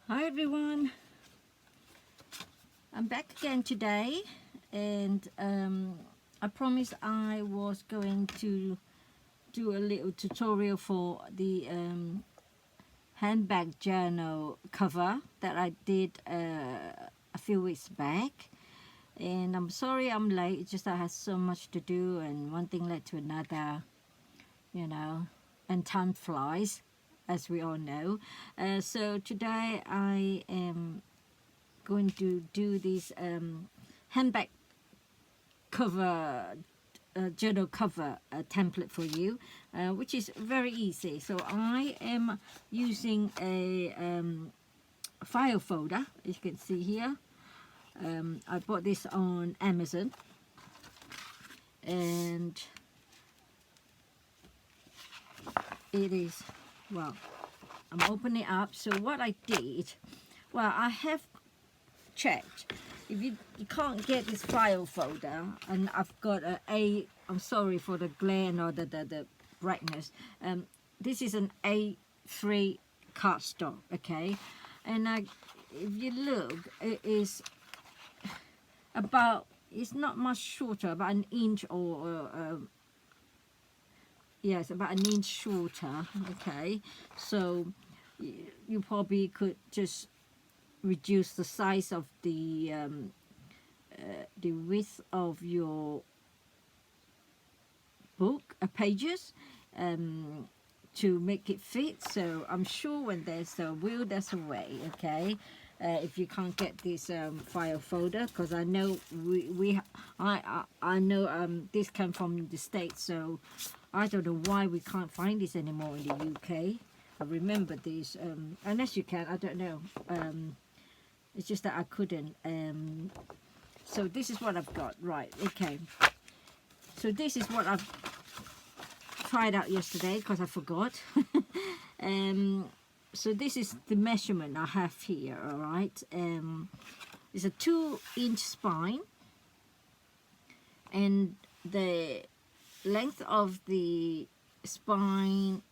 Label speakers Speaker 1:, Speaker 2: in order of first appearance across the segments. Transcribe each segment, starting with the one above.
Speaker 1: Hi everyone, I'm back again today, and I promised I was going to do a little tutorial for the handbag journal cover that I did a few weeks back. And I'm sorry I'm late, it's just I had so much to do and one thing led to another, you know, and time flies, as we all know. So today I am going to do this handbag cover, journal cover template for you, which is very easy. So I am using a file folder, as you can see here. I bought this on Amazon, and it is, well, I'm opening it up. So what I did, well, I have checked if you can't get this file folder, and I've got I'm sorry for the glare or the brightness, this is an A3 cardstock, okay, and if you look, it is about, it's not much shorter, about an inch or yeah, it's about an inch shorter, okay. So you probably could just reduce the size of the width of your book pages to make it fit. So I'm sure when there's a will, there's a way, okay. If you can't get this file folder, because I know I know this came from the States, so I don't know why we can't find this anymore in the UK. I remember this, unless you can, I don't know. It's just that I couldn't. So this is what I've got. Right, okay. So this is what I've tried out yesterday because I forgot. So this is the measurement I have here, all right. It's a 2-inch spine, and the length of the spine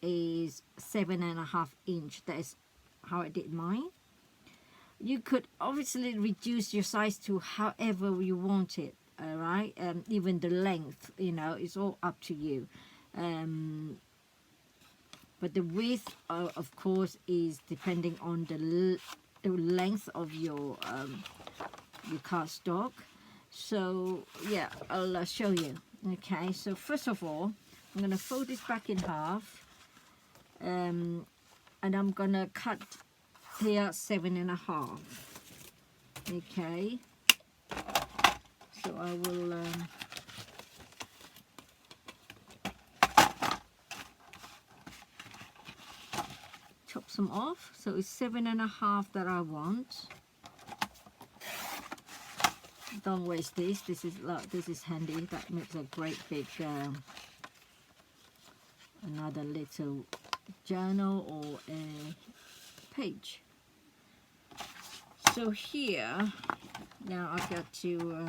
Speaker 1: is 7.5 inch. That is how I did mine. You could obviously reduce your size to however you want it, all right. Even the length, you know, it's all up to you. But the width, of course, is depending on the length of your cardstock. So yeah, I'll show you. Okay, so first of all, I'm gonna fold this back in half, and I'm gonna cut here 7.5. Okay, so I will chop some off. So it's 7.5 that I want. Don't waste this. This is handy. That makes a great big another little journal or a page. So here, now I've got to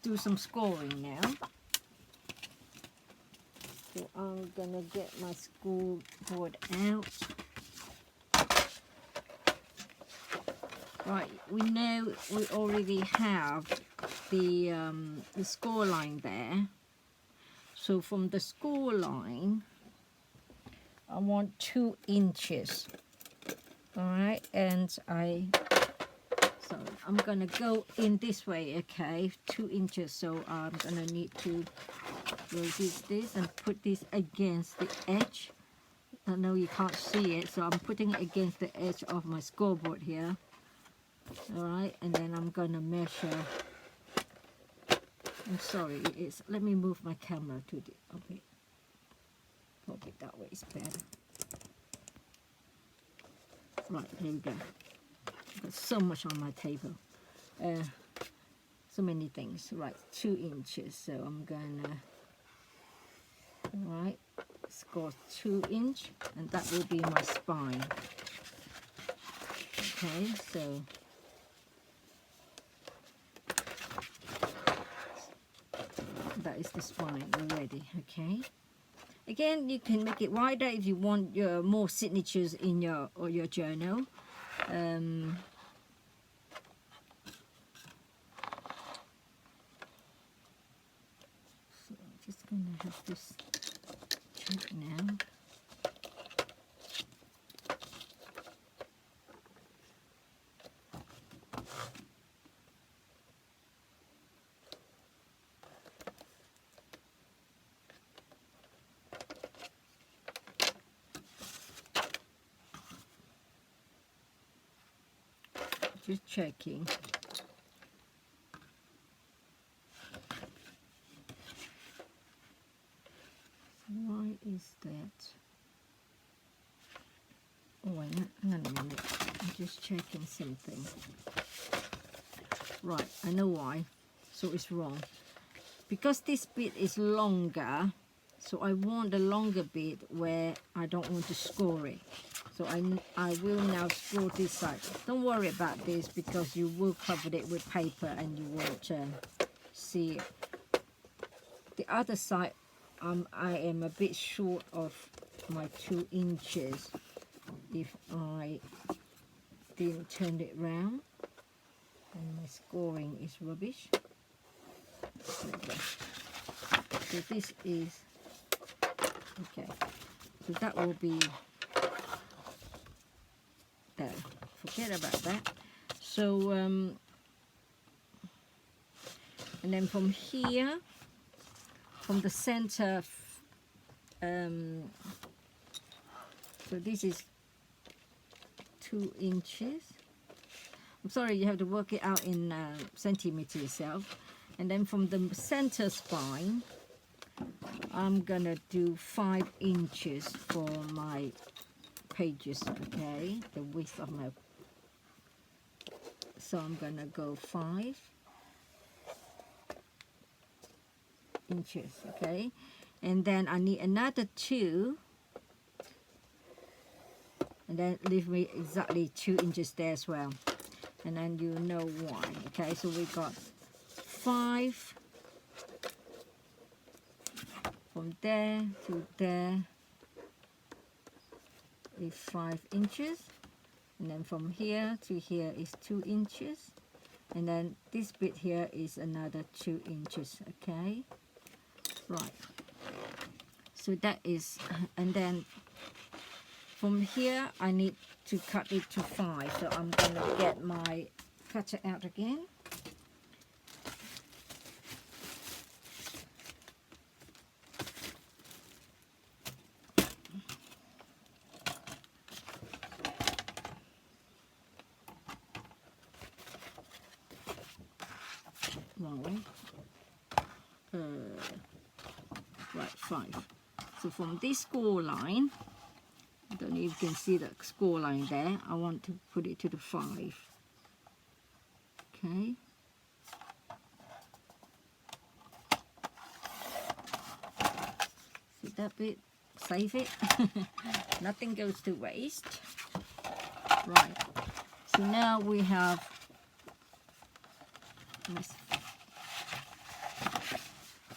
Speaker 1: do some scoring now. So I'm gonna get my school board out. Right, we know we already have the score line there. So from the score line, I want 2 inches. All right, and so I'm gonna go in this way, okay, 2 inches. So I'm gonna need to rotate this and put this against the edge. I know you can't see it, so I'm putting it against the edge of my scoreboard here. All right, and then I'm gonna measure. I'm sorry, it is. Let me move my camera to the. Okay, probably that way is better. Right, here we go. I've got so much on my table, so many things. Right, 2 inches. So I'm gonna. All right, score 2 inch, and that will be my spine. Okay, so. That is the spine already, okay? Again, you can make it wider if you want your more signatures in your journal. So I'm just gonna have this check now. Just checking. Why is that? Oh wait, hang on a minute. I'm just checking something. Right, I know why. So it's wrong. Because this bit is longer, so I want the longer bit where I don't want to score it. So I will now score this side. Don't worry about this because you will cover it with paper and you won't see it. The other side, I am a bit short of my 2 inches if I didn't turn it round, and my scoring is rubbish. So this is, okay, so that will be there. Forget about that. So and then from here, from the center, so this is 2 inches. I'm sorry, you have to work it out in centimeters yourself. And then from the center spine, I'm gonna do 5 inches for my pages, okay? The width of my, so I'm gonna go 5 inches, okay? And then I need another 2, and then leave me exactly 2 inches there as well. And then you know why, okay? So we got 5 from there to there is 5 inches, and then from here to here is 2 inches, and then this bit here is another 2 inches, okay? Right, so that is, and then from here I need to cut it to 5, so I'm gonna get my cutter out again. Wrong way. Right, 5. So from this score line, I don't know if you can see the score line there, I want to put it to the 5. Okay. See that bit? Save it. Nothing goes to waste. Right. So now we have this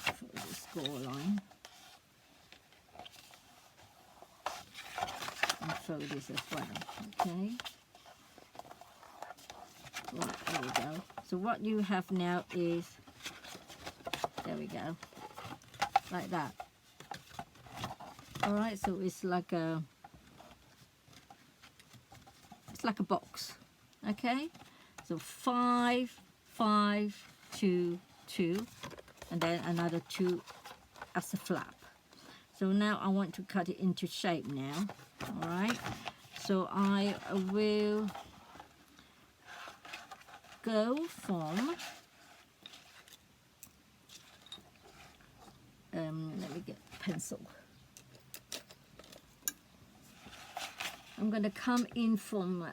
Speaker 1: for the score line. And fold this as well. Okay. Right, there we go. So what you have now is, there we go, like that. All right, so it's like a box. Okay, so 5, 5, 2, 2, and then another 2 as a flap. So now I want to cut it into shape now. All right, so I will go from, let me get a pencil. I'm going to come in from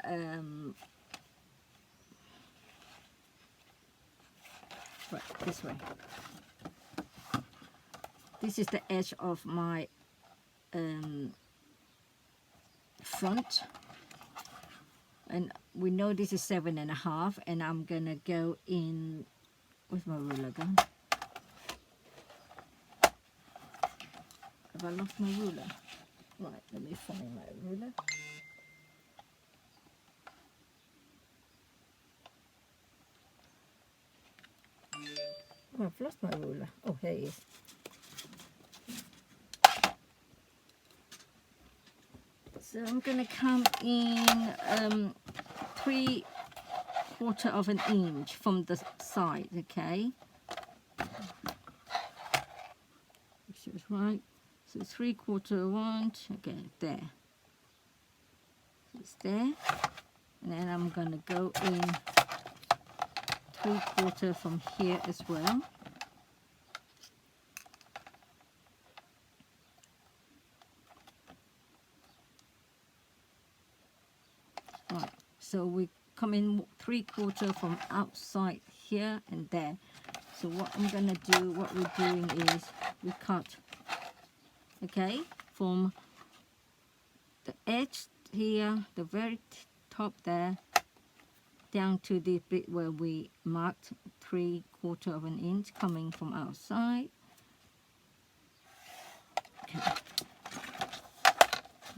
Speaker 1: right, this way. This is the edge of my front, and we know this is 7.5, and I'm gonna go in with my ruler gun Have I lost my ruler? Right, let me find my ruler. Oh, I've lost my ruler. Oh, here it is. So I'm going to come in 3/4 of an inch from the side, okay? Make sure it's right. So 3/4 one, okay, there. So it's there. And then I'm going to go in 3/4 from here as well. Right, so we come in 3/4 from outside here and there. So what I'm going to do, what we're doing is we cut, okay, from the edge here, the very top there, down to the bit where we marked 3/4 of an inch coming from outside. Okay.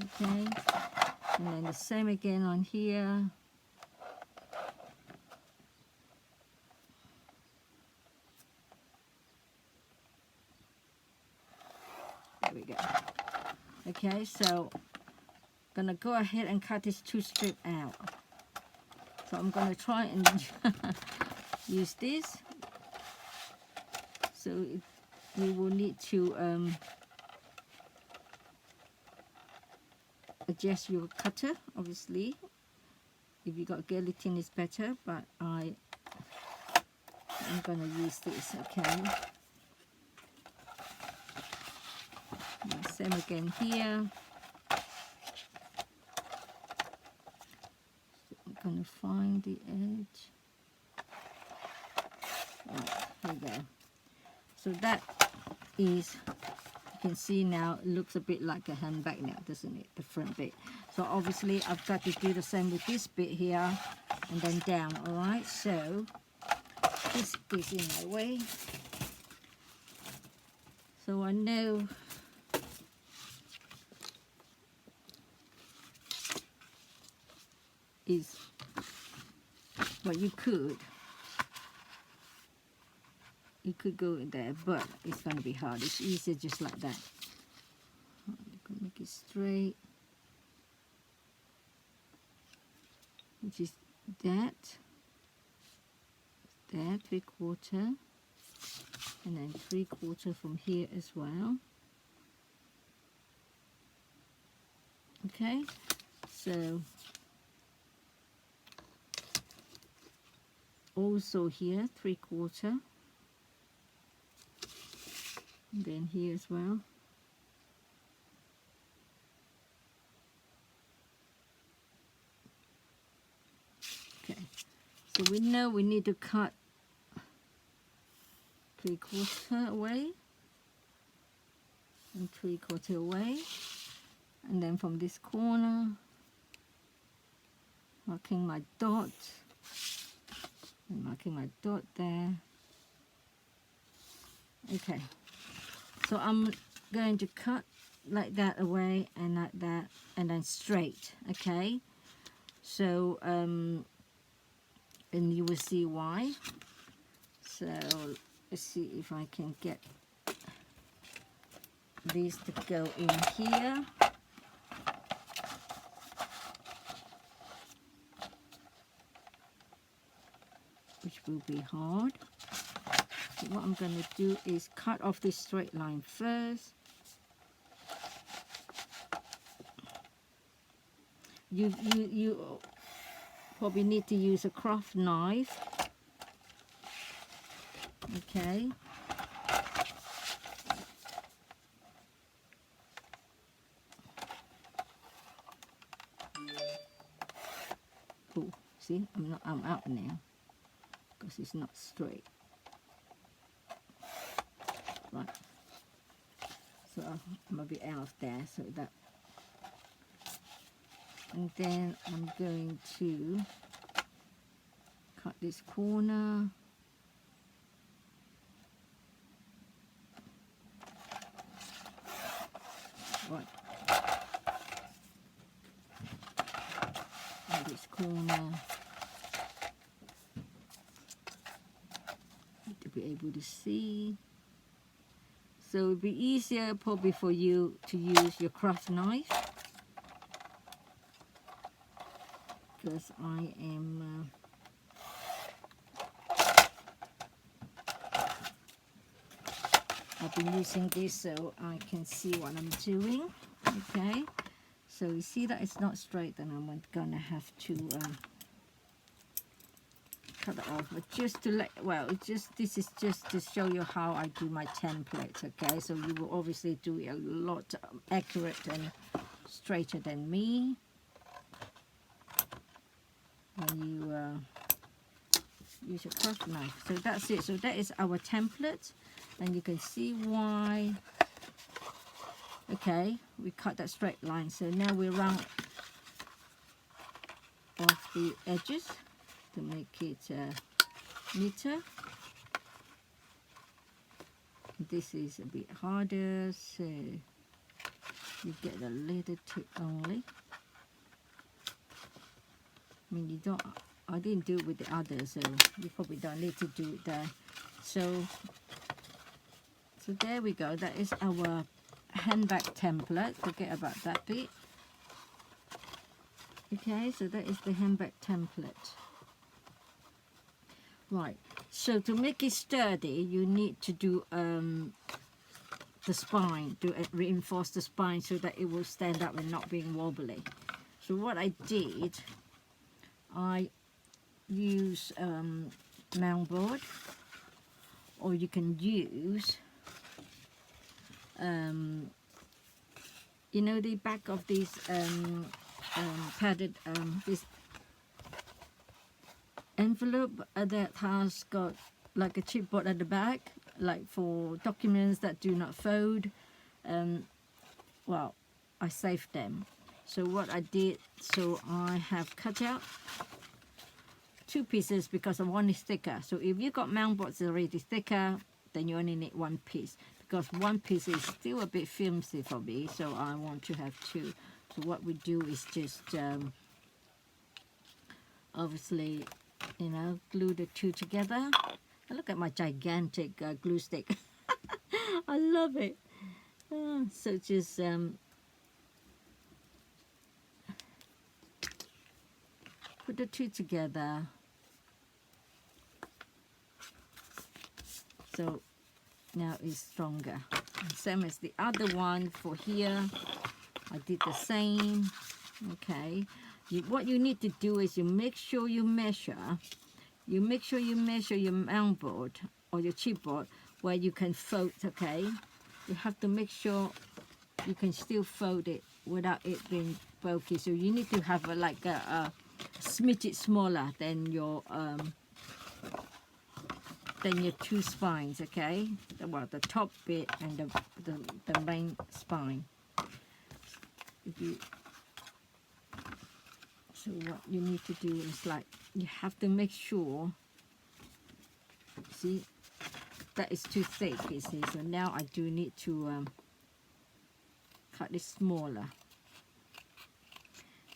Speaker 1: Okay, and then the same again on here. There we go. Okay, so gonna go ahead and cut this 2 strip out. So I'm gonna try and use this. So you will need to adjust your cutter, obviously. If you got guillotine, it's better, but I'm gonna use this, okay? And same again here. So I'm gonna find the edge. Right, here we go. So that is, you can see now, it looks a bit like a handbag now, doesn't it? The front bit. So obviously I've got to do the same with this bit here and then down, all right? So this is in my way. So I know is what you could go in there, but it's going to be hard. It's easier just like that. You can make it straight, which is that 3/4, and then 3/4 from here as well. Okay, so also here 3/4, and then here as well. Okay, so we know we need to cut 3/4 away and 3/4 away, and then from this corner, marking my dot and marking my dot there. Okay, so I'm going to cut like that away and like that, and then straight, okay? So and you will see why. So let's see if I can get these to go in here. Which will be hard. So what I'm going to do is cut off this straight line first. You probably need to use a craft knife. Okay. Oh, see, I'm out now because it's not straight. Right. So I'm a bit out of there, so that. And then I'm going to cut this corner. Right. On this corner. To be able to see. So it'll be easier probably for you to use your craft knife, because I am I've been using this so I can see what I'm doing. Okay, so you see that it's not straight, then I'm gonna have to cut it off. But just to let, well, this is just to show you how I do my templates. Okay, so you will obviously do it a lot accurate and straighter than me when you use your craft knife. So that's it. So that is our template, and you can see why. Okay, we cut that straight line. So now we round off the edges to make it neater. This is a bit harder, so you get a little tip only. I mean, you don't, I didn't do it with the others, so you probably don't need to do it there. So there we go. That is our handbag template. Forget about that bit. Okay, so that is the handbag template. Right, so to make it sturdy, you need to do the spine, to reinforce the spine so that it will stand up and not being wobbly. So what I did, I use mound board, or you can use you know, the back of these padded this envelope that has got like a chipboard at the back, like for documents that do not fold. Well, I saved them. So what I did, so I have cut out 2 pieces because one is thicker. So if you got mound boards already thicker, then you only need 1 piece, because 1 piece is still a bit flimsy for me, so I want to have 2. So what we do is just obviously, you know, glue the 2 together. And look at my gigantic glue stick. I love it. So just put the 2 together. So now it's stronger. And same as the other one for here. I did the same. Okay. What you need to do is you make sure you measure. You make sure you measure your mound board or your chipboard where you can fold. Okay. You have to make sure you can still fold it without it being bulky. So you need to have like a smidget smaller than your 2 spines. Okay. Well, the top bit and the main spine. So what you need to do is, like, you have to make sure, see, that is too thick, you see. So now I do need to cut it smaller,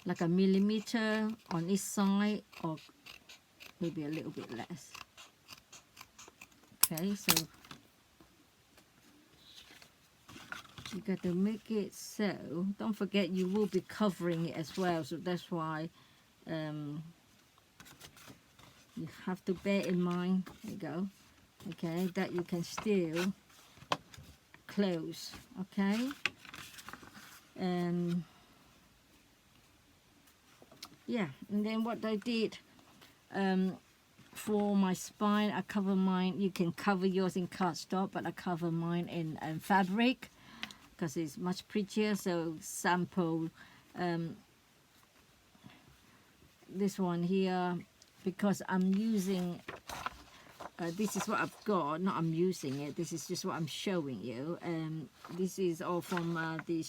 Speaker 1: like a millimeter on each side, or maybe a little bit less. Okay, so you got to make it so. Don't forget, you will be covering it as well, so that's why you have to bear in mind. There you go. Okay, that you can still close. Okay, yeah. And then what I did, for my spine, I cover mine. You can cover yours in cardstock, but I cover mine in fabric, because it's much prettier. So sample this one here, because I'm using this is what I've got, not I'm using it, this is just what I'm showing you. This is all from the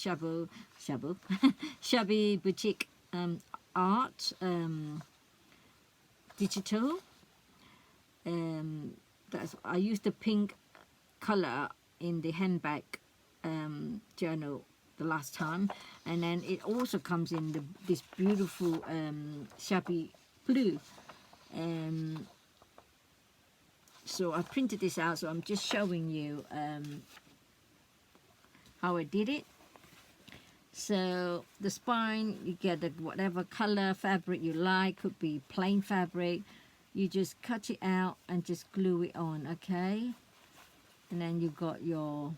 Speaker 1: Shabby Boutique Art digital. I used the pink color in the handbag journal the last time. And then it also comes in this beautiful shabby blue. So I printed this out, so I'm just showing you how I did it. So the spine, you get whatever color fabric you like, could be plain fabric. You just cut it out and just glue it on, okay? And then you got your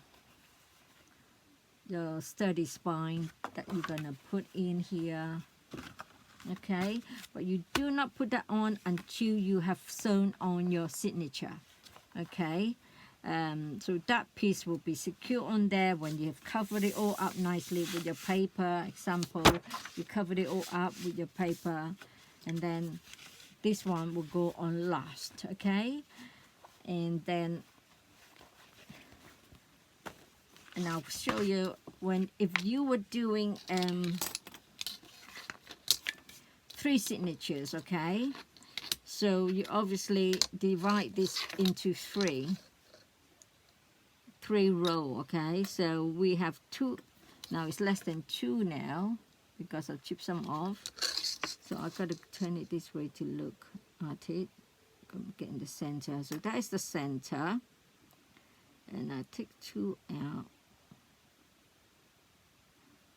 Speaker 1: sturdy spine that you're gonna put in here, okay? But you do not put that on until you have sewn on your signature, okay? So that piece will be secure on there when you have covered it all up nicely with your paper. Example, you covered it all up with your paper, and then this one will go on last, okay? And then, and I'll show you if you were doing 3 signatures, okay? So you obviously divide this into 3 row, okay? So we have 2, now it's less than 2 now because I've chipped some off. So I've got to turn it this way to look at it. Get in the center. So that is the center. And I take 2 out.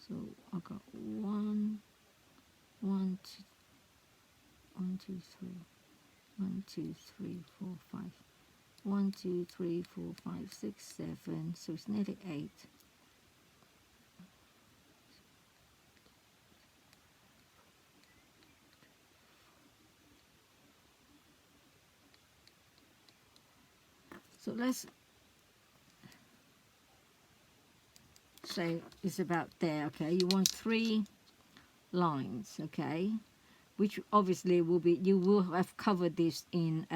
Speaker 1: So I got 1, 1, 2, 1, 2, 3, 1, 2, 3, 4, 5. 1, 2, 3, 4, 5, 6, 7. So it's nearly 8. So let's say it's about there, okay? You want 3 lines, okay? Which obviously will be, you will have covered this in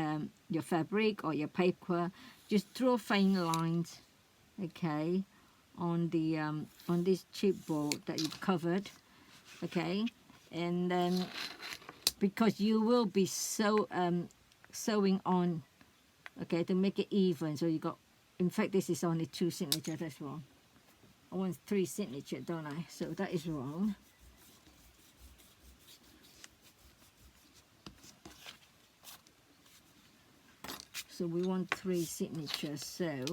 Speaker 1: your fabric or your paper. Just draw faint lines, okay, on the on this chipboard that you've covered, okay? And then because you will be sewing on, okay, to make it even. So you got, in fact, this is only 2 signatures. That's wrong. I want 3 signatures, don't I? So that is wrong. So we want 3 signatures. So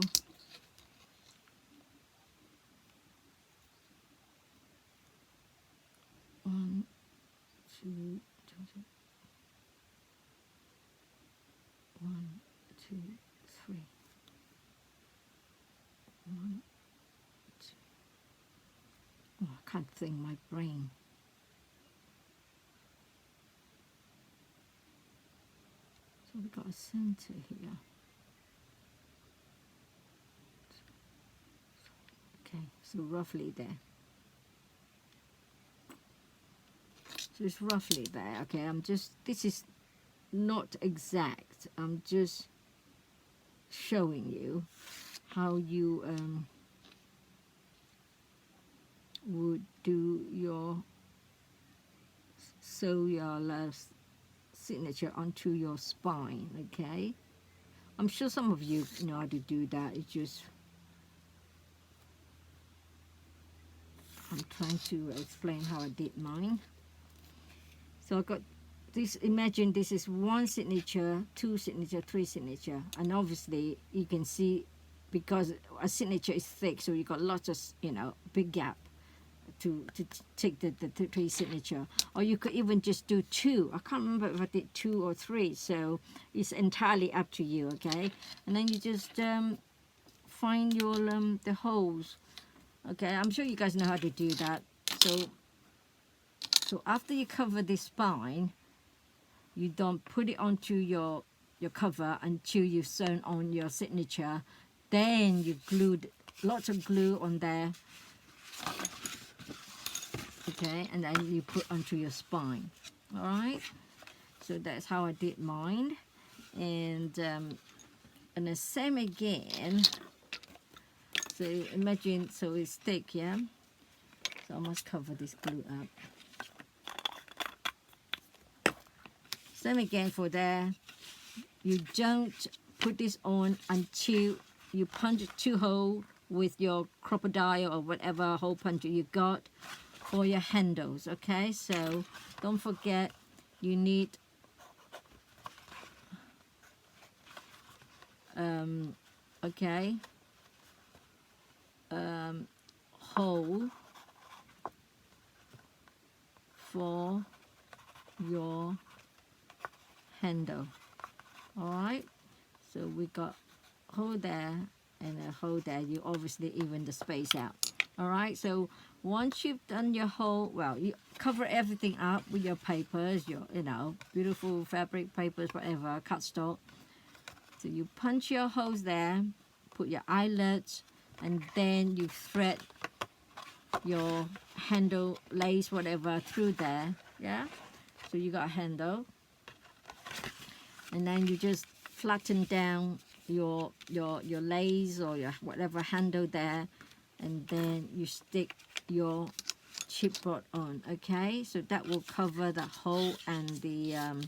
Speaker 1: 1, 2, 1, 2, 3. 1, 2. Oh, I can't think, my brain. So we've got a center here. Okay, so roughly there. So it's roughly there. Okay, this is not exact. I'm just showing you how you would do sew your last signature onto your spine, okay? I'm sure some of you know how to do that. It's just, I'm trying to explain how I did mine. So I got this, imagine this is 1 signature, 2 signature, 3 signature, and obviously you can see because a signature is thick, so you got lots of, you know, big gap to take the 3 signature. Or you could even just do 2. I can't remember if I did 2 or 3, so it's entirely up to you, okay? And then you just find your the holes, okay? I'm sure you guys know how to do that. So after you cover the spine, you don't put it onto your cover until you've sewn on your signature. Then you glued lots of glue on there, okay, and then you put onto your spine. All right, so that's how I did mine. And the same again. So imagine, so it's thick, yeah? So I must cover this glue up. Same again for there. You don't put this on until you punch 2 holes, with your crocodile or whatever hole puncher you got, or your handles. Okay, so don't forget you need okay, hole for your handle. All right, so we got hole there and a hole there. You obviously even the space out. All right, so once you've done your hole, well, you cover everything up with your papers, your beautiful fabric papers, whatever, cardstock. So you punch your holes there, put your eyelets, and then you thread your handle, lace, whatever, through there. Yeah, so you got a handle, and then you just flatten down your lace or your whatever handle there, and then you stick your chipboard on. Okay, so that will cover the hole and the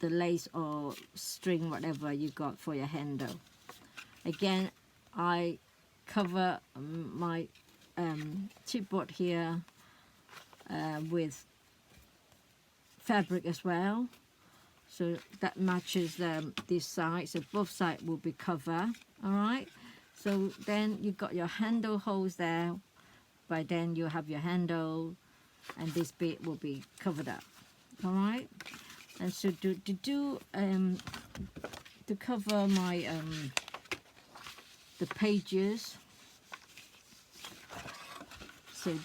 Speaker 1: lace or string, whatever you got for your handle. Again, I cover my chipboard here with fabric as well, so that matches this side, so both sides will be covered. All right, so then you got your handle holes there. By then you have your handle, and this bit will be covered up. All right, and so to cover my the pages, so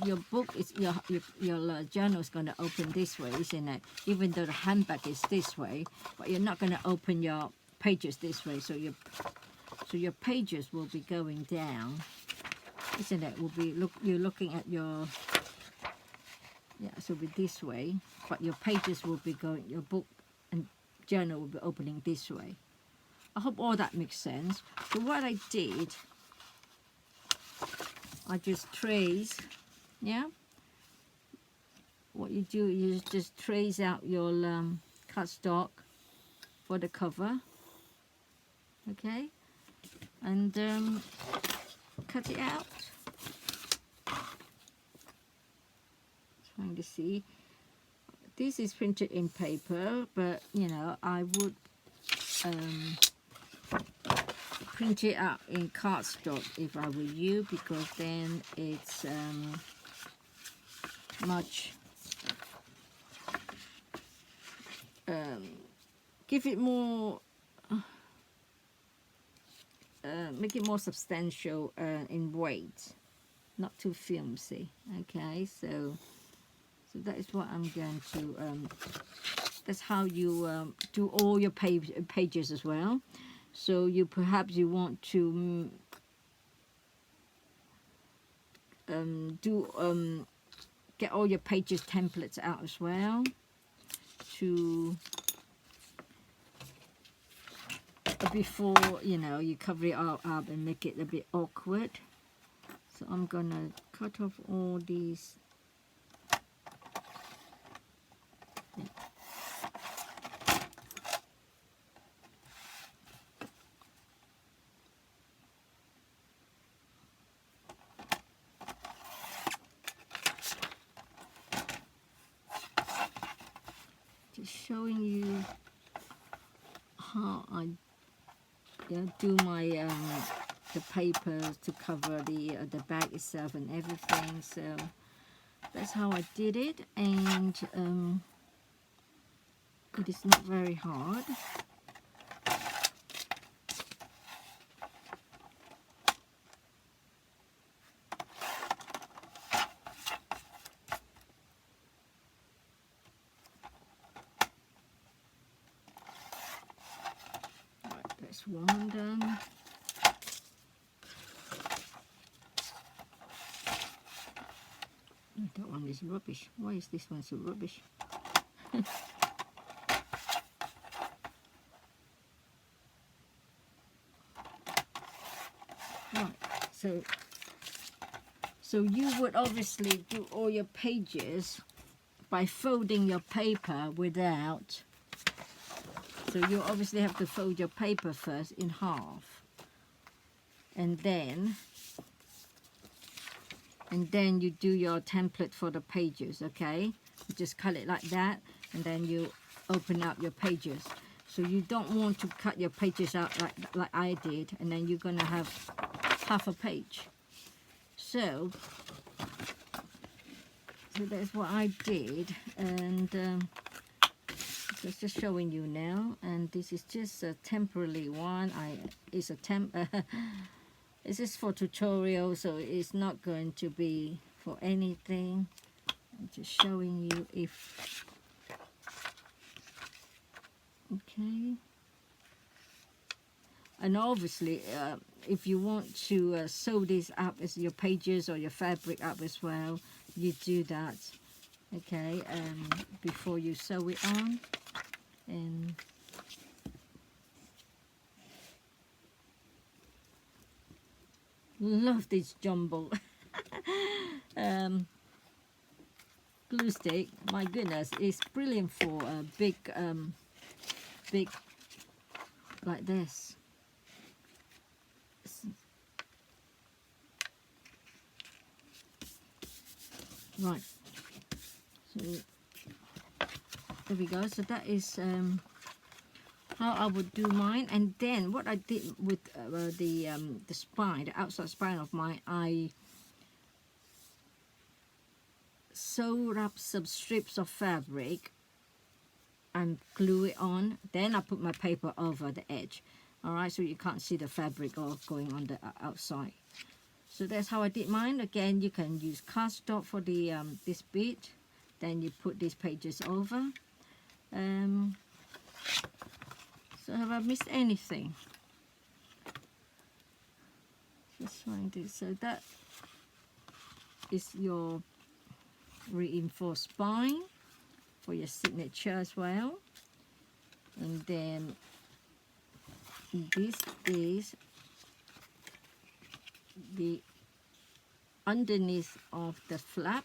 Speaker 1: your book is your journal is going to open this way, isn't it? Even though the handbag is this way, but you're not going to open your pages this way. So your pages will be going down, isn't it? Will be you're looking at your so it'll be this way, but your pages will be going. Your book and journal will be opening this way. I hope all that makes sense. So what I did, I just trace. Yeah, what you do is just trace out your cardstock for the cover, okay, and cut it out. Trying to see, this is printed in paper, but I would print it out in cardstock if I were you, because then it's much give it more make it more substantial in weight, not too flimsy. Okay, so that is what I'm going to that's how you do all your pages as well. So perhaps you want to get all your pages templates out as well, to before you cover it all up and make it a bit awkward. So I'm gonna cut off all these. Just showing you how I do my the paper to cover the bag itself and everything. So that's how I did it, and it is not very hard. Right, that's one done. That one is rubbish. Why is this one so rubbish? Right, so you would obviously do all your pages by folding your paper so you obviously have to fold your paper first in half. and then you do your template for the pages. Okay, you just cut it like that, and then you open up your pages. So you don't want to cut your pages out like I did, and then you're gonna have half a page. So that's what I did, and so it's just showing you now. And this is just a temporary one. It's a it's just for tutorial, so it's not going to be for anything. I'm just showing you if okay. And obviously, if you want to sew this up as your pages or your fabric up as well, you do that, okay, before you sew it on. And love this jumbo glue stick. My goodness, it's brilliant for a big like this. Right, so there we go. So that is how I would do mine. And then what I did with the spine, the outside spine of mine, I sewed up some strips of fabric and glue it on. Then I put my paper over the edge. All right, so you can't see the fabric all going on the outside. So that's how I did mine. Again, you can use cardstock for the this bit. Then you put these pages over. So have I missed anything? Just find it. So that is your reinforced spine for your signature as well. And then this is the underneath of the flap,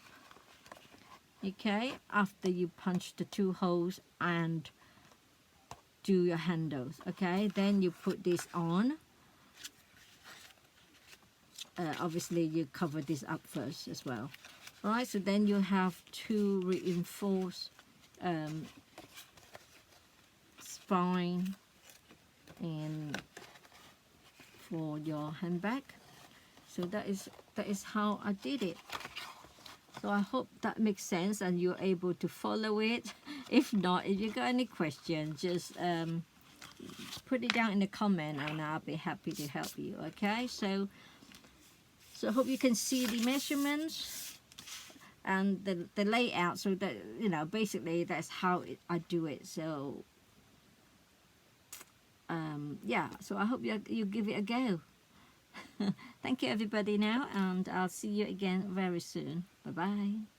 Speaker 1: okay, after you punch the 2 holes and do your handles. Okay, then you put this on. Obviously you cover this up first as well. All right, so then you have 2 reinforced spine and for your handbag. So that is how I did it. So I hope that makes sense and you're able to follow it. If not, if you got any questions, just put it down in the comment and I'll be happy to help you. Okay, so I hope you can see the measurements and the layout, so that you know basically that's how I do it. So yeah, so I hope you give it a go. Thank you everybody now, and I'll see you again very soon. Bye bye.